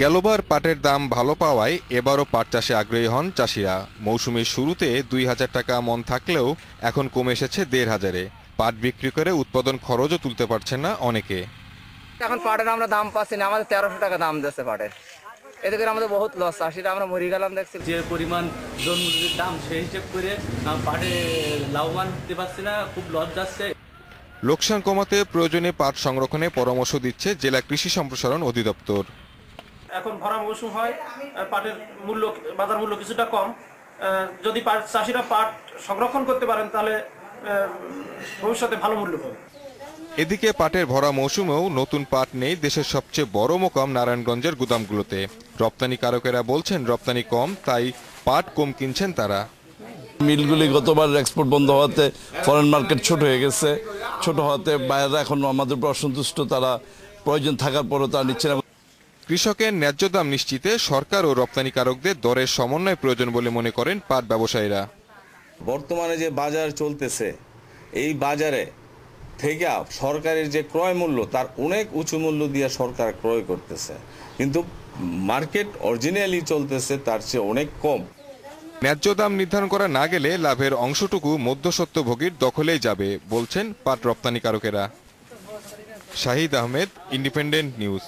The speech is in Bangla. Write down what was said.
গেলবার পাটের দাম ভালো পাওয়ায় এবারও পাট চাষে আগ্রহী হন চাষিরা। মৌসুমের শুরুতে ২,০০০ টাকা মন থাকলেও এখন কমে এসেছে ১,৫০০-এ। পাট বিক্রি করে উৎপাদন খরচও তুলতে পারছেন না অনেকে। এখন পাটের আমরা দাম পাচ্ছি না, আমাদের ১৩০০ টাকা দাম দিচ্ছে পাটের। এতে করে আমাদের বহুত লস, চাষিরা আমরা মরে গেলাম দেখছি। যে পরিমাণ জমির দাম সেই হিসেব করে পাটে লাভবান হতে পারছি না, খুব লস যাচ্ছে। লোকসান কমাতে প্রয়োজনে পাট সংরক্ষণে পরামর্শ দিচ্ছে জেলা কৃষি সম্প্রসারণ অধিদপ্তর। এখন ভরা মৌসুম হয়, পাটের মূল্য বাজার মূল্য কিছুটা কম। যদি চাষিরা পাট সংরক্ষণ করতে পারেন তাহলে ভবিষ্যতে ভালো মূল্য পাবে। এদিকে পাটের ভরা মৌসুমেও নতুন পাট নেই দেশের সবচেয়ে বড় মোকাম নারায়ণগঞ্জের গুদামগুলোতে। রপ্তানিকারকেরা বলছেন রপ্তানি কম, তাই পাট কম কিনছেন তারা। মিলগুলি গতবার এক্সপোর্ট বন্ধ হওয়াতে ফরেন মার্কেট ছোট হয়ে গেছে। ছোট হওয়াতে বাইরেরা এখন আমাদের উপর অসন্তুষ্ট, তারা প্রয়োজন থাকার পরও তারা নিচ্ছে না। কৃষকের ন্যায্য দাম নিশ্চিতে সরকার ও রপ্তানিকারকদের দরের সমন্বয় প্রয়োজন বলে মনে করেন পাট ব্যবসায়ীরা। বর্তমানে যে বাজার চলতেছে, এই বাজারে থেকে সরকারের যে ক্রয় মূল্য তার অনেক উঁচু মূল্য দিয়ে সরকার ক্রয় করতেছে, কিন্তু মার্কেট অরিজিনালি চলতেছে তার চেয়ে অনেক কম। ন্যায্য দাম নির্ধারণ করা না গেলে লাভের অংশটুকু মধ্যস্বত্বভোগীর দখলেই যাবে বলছেন পাট রপ্তানিকারকেরা। Shahid Ahmed, Independent news.